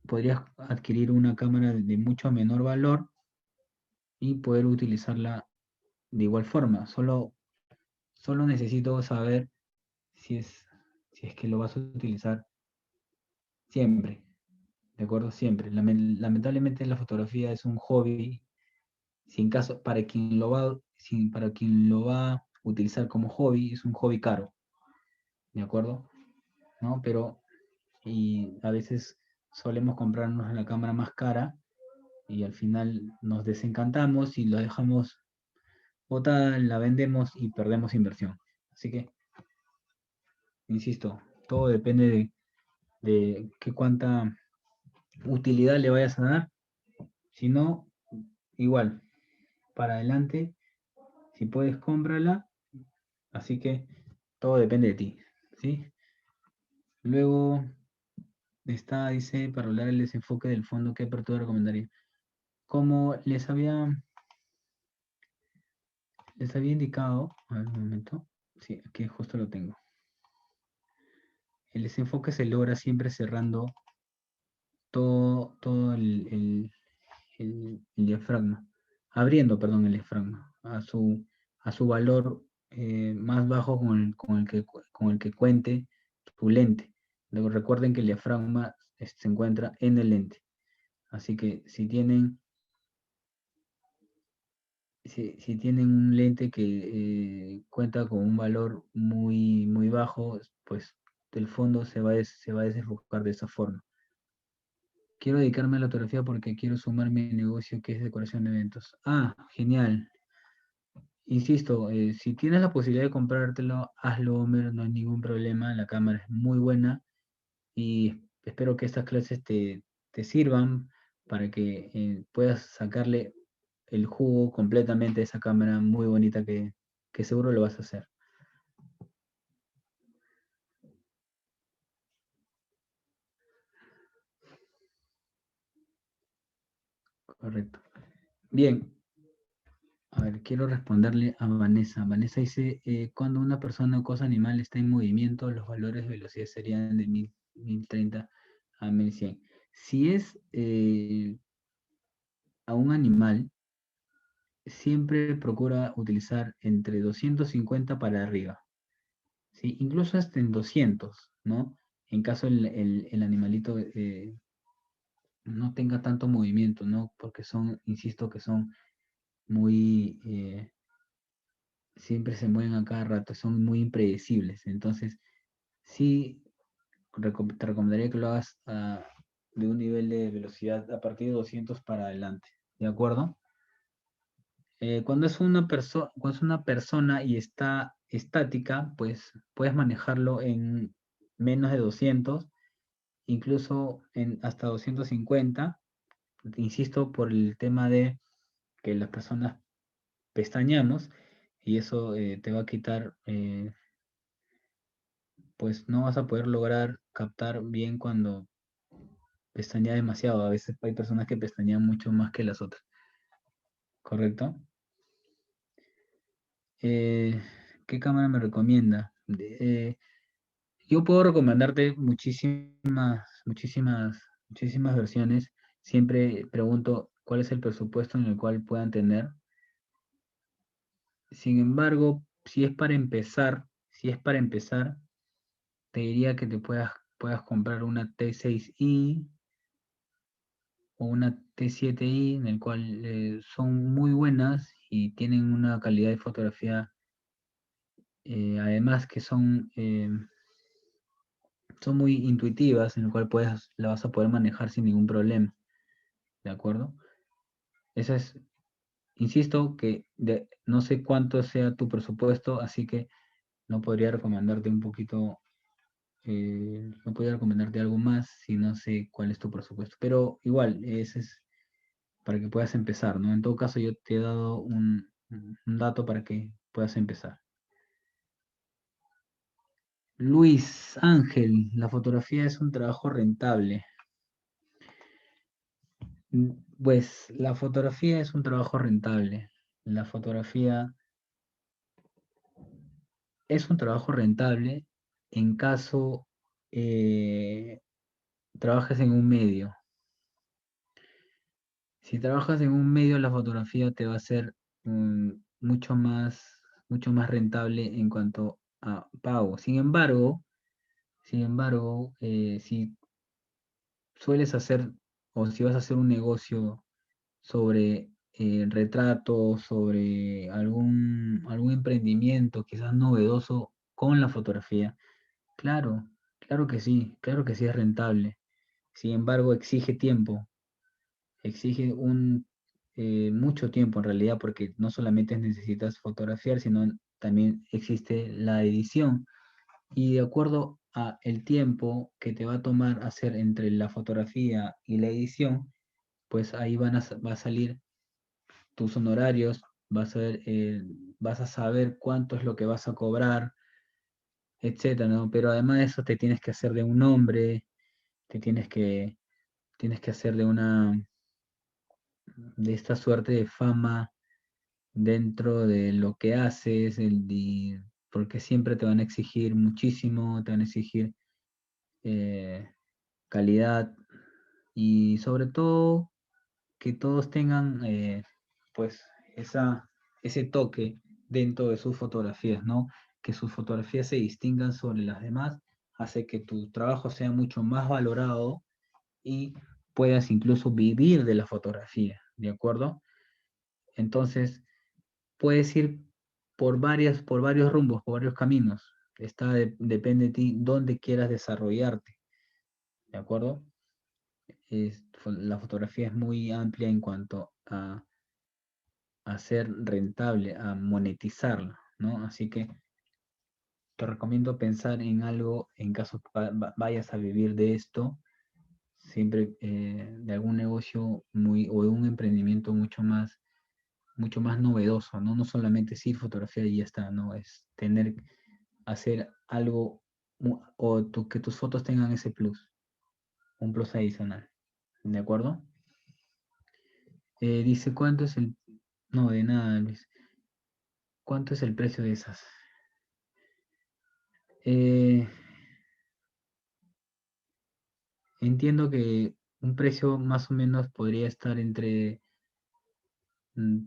Speaker 1: podrías adquirir una cámara de mucho menor valor y poder utilizarla de igual forma. Solo necesito saber si es, si es que lo vas a utilizar siempre, ¿de acuerdo? Siempre. Lamentablemente la fotografía es un hobby. Si en caso, para quien lo va a utilizar como hobby, es un hobby caro, ¿de acuerdo? ¿No? Pero, y a veces solemos comprarnos la cámara más cara y al final nos desencantamos y la dejamos botada, la vendemos y perdemos inversión. Así que, insisto, todo depende de qué cuánta utilidad le vayas a dar. Si no, igual, para adelante, si puedes, cómprala. Así que todo depende de ti, ¿sí? Luego está, dice, para hablar el desenfoque del fondo, ¿qué apertura recomendaría? Como les había indicado, a ver un momento, sí, aquí justo lo tengo. El desenfoque se logra siempre cerrando todo el diafragma, abriendo, perdón, el diafragma a su valor más bajo con el que cuente tu lente. Luego recuerden que el diafragma se encuentra en el lente. Así que si tienen un lente que cuenta con un valor muy bajo, pues el fondo se va a desenfocar de esa forma. Quiero dedicarme a la fotografía porque quiero sumar mi negocio que es decoración de eventos. Ah, genial. Insisto, si tienes la posibilidad de comprártelo, hazlo, Homer, no hay ningún problema. La cámara es muy buena y espero que estas clases te sirvan para que puedas sacarle el jugo completamente a esa cámara muy bonita que seguro lo vas a hacer. Correcto. Bien, a ver, quiero responderle a Vanessa. Vanessa dice, cuando una persona o cosa animal está en movimiento, los valores de velocidad serían de 1030 a 1100. Si es a un animal, siempre procura utilizar entre 250 para arriba, ¿sí? Incluso hasta en 200, ¿no? En caso el animalito no tenga tanto movimiento, ¿no? Porque son, insisto, que son muy, siempre se mueven a cada rato, son muy impredecibles. Entonces, sí, te recomendaría que lo hagas de un nivel de velocidad a partir de 200 para adelante, ¿de acuerdo? Cuando es una persona y está estática, pues puedes manejarlo en menos de 200, incluso en hasta 250. Insisto, por el tema de que las personas pestañeamos y eso te va a quitar, pues no vas a poder lograr captar bien cuando pestañea demasiado. A veces hay personas que pestañean mucho más que las otras, ¿correcto? Eh, ¿Qué cámara me recomienda? Yo puedo recomendarte muchísimas versiones. Siempre pregunto cuál es el presupuesto en el cual puedan tener. Sin embargo, si es para empezar, te diría que puedas comprar una T6i o una T7i, en el cual son muy buenas y tienen una calidad de fotografía, además que son muy intuitivas, en el cual la vas a poder manejar sin ningún problema, ¿de acuerdo? Esa es, insisto, que no sé cuánto sea tu presupuesto, así que no podría recomendarte un poquito, no podría recomendarte algo más si no sé cuál es tu presupuesto. Pero igual, ese es para que puedas empezar, ¿no? En todo caso, yo te he dado un dato para que puedas empezar. Luis Ángel, la fotografía es un trabajo rentable. Pues la fotografía es un trabajo rentable. La fotografía es un trabajo rentable en caso eh, trabajes en un medio. Si trabajas en un medio, la fotografía te va a ser mucho más rentable en cuanto a pago. Sin embargo, si sueles hacer o si vas a hacer un negocio sobre retratos, sobre algún emprendimiento quizás novedoso con la fotografía, claro, claro que sí es rentable. Sin embargo, exige tiempo. exige mucho tiempo en realidad, porque no solamente necesitas fotografiar, sino también existe la edición. Y de acuerdo a el tiempo que te va a tomar hacer entre la fotografía y la edición, pues ahí va a salir tus honorarios, vas a saber cuánto es lo que vas a cobrar, etcétera, ¿no? Pero además de eso te tienes que hacer de un nombre, te tienes que hacer de esta suerte de fama dentro de lo que haces, porque siempre te van a exigir muchísimo, te van a exigir eh, calidad y sobre todo que todos tengan pues ese toque dentro de sus fotografías, ¿no? Que sus fotografías se distingan sobre las demás, hace que tu trabajo sea mucho más valorado y puedas incluso vivir de la fotografía, ¿de acuerdo? Entonces, puedes ir por varios rumbos, por varios caminos. Depende de ti dónde quieras desarrollarte, ¿de acuerdo? La fotografía es muy amplia en cuanto a ser rentable, a monetizarla, ¿no? Así que te recomiendo pensar en algo en caso que vayas a vivir de esto, siempre de algún negocio o de un emprendimiento mucho más novedoso, ¿no? No solamente sí fotografía y ya está, no, es hacer algo que tus fotos tengan ese plus, un plus adicional, ¿de acuerdo? Dice, ¿cuánto es el... No, de nada, Luis. ¿Cuánto es el precio de esas? Eh, entiendo que un precio más o menos podría estar entre mm,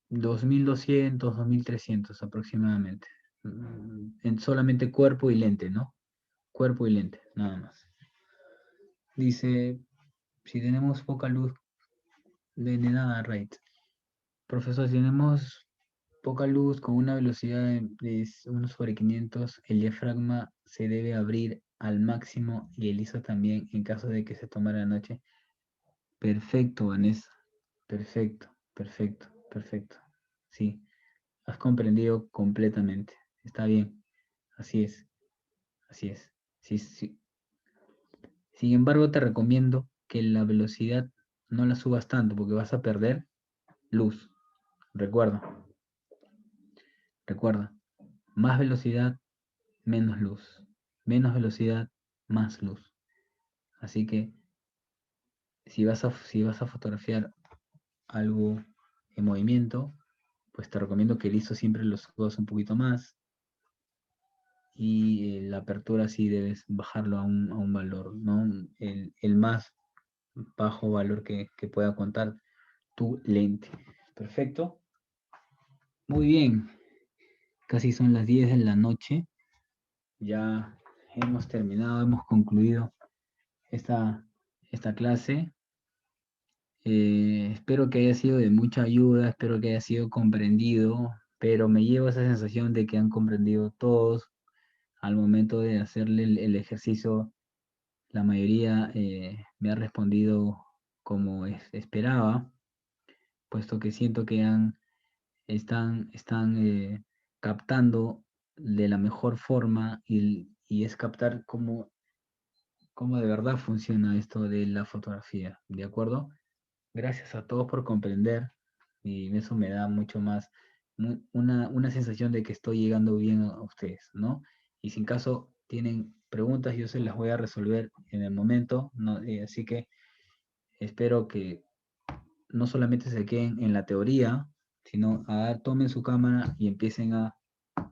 Speaker 1: 2.200, 2.300 aproximadamente. En solamente cuerpo y lente, ¿no? Cuerpo y lente, nada más. Dice, si tenemos poca luz, de nada, right. Profesor, si tenemos poca luz con una velocidad de 1 sobre 500, el diafragma se debe abrir al máximo y el ISO también en caso de que se tomara la noche. Perfecto, Vanessa. Perfecto, perfecto, perfecto. Sí, has comprendido completamente. Está bien. Así es, así es. Sí, sí. Sin embargo, te recomiendo que la velocidad no la subas tanto porque vas a perder luz. Recuerda, recuerda. Más velocidad, menos luz. Menos velocidad, más luz. Así que si vas a fotografiar algo en movimiento, pues te recomiendo que el ISO siempre lo subas un poquito más y la apertura sí debes bajarlo a un valor, ¿no? El más bajo valor que pueda contar tu lente. Perfecto. Muy bien. Casi son las 10 de la noche. Ya hemos terminado, hemos concluido esta, esta clase. Espero que haya sido de mucha ayuda, espero que haya sido comprendido, pero me llevo esa sensación de que han comprendido todos al momento de hacerle el ejercicio. La mayoría me ha respondido como esperaba, puesto que siento que están captando de la mejor forma y es captar cómo de verdad funciona esto de la fotografía, ¿de acuerdo? Gracias a todos por comprender y eso me da mucho más, una sensación de que estoy llegando bien a ustedes, ¿no? Y si en caso tienen preguntas, yo se las voy a resolver en el momento, ¿no? Así que espero que no solamente se queden en la teoría, sino tomen su cámara y empiecen a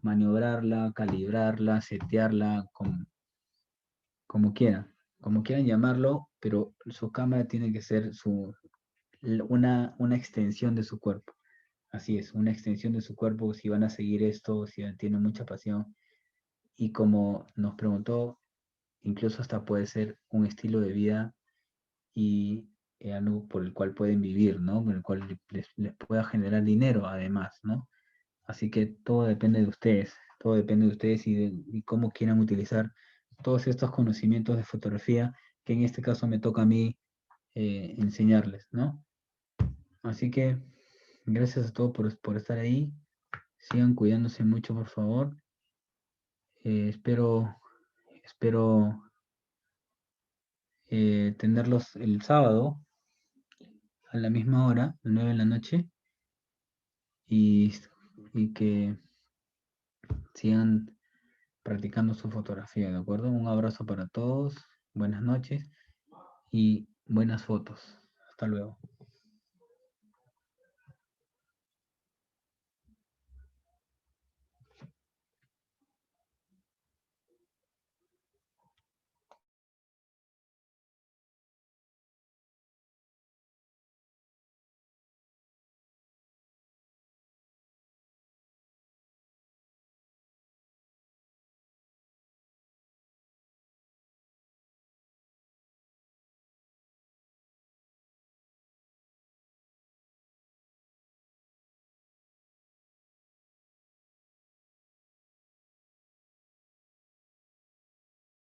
Speaker 1: maniobrarla, calibrarla, setearla, como quieran llamarlo, pero su cámara tiene que ser una extensión de su cuerpo. Así es, una extensión de su cuerpo si van a seguir esto, si tienen mucha pasión. Y como nos preguntó, incluso hasta puede ser un estilo de vida y algo por el cual pueden vivir, ¿no? Por el cual les pueda generar dinero además, ¿no? Así que todo depende de ustedes y cómo quieran utilizar todos estos conocimientos de fotografía, que en este caso me toca a mí enseñarles, ¿no? Así que gracias a todos por estar ahí. Sigan cuidándose mucho, por favor. Espero tenerlos el sábado a la misma hora, 9 de la noche, y, y que sigan practicando su fotografía, ¿de acuerdo? Un abrazo para todos, buenas noches y buenas fotos. Hasta luego.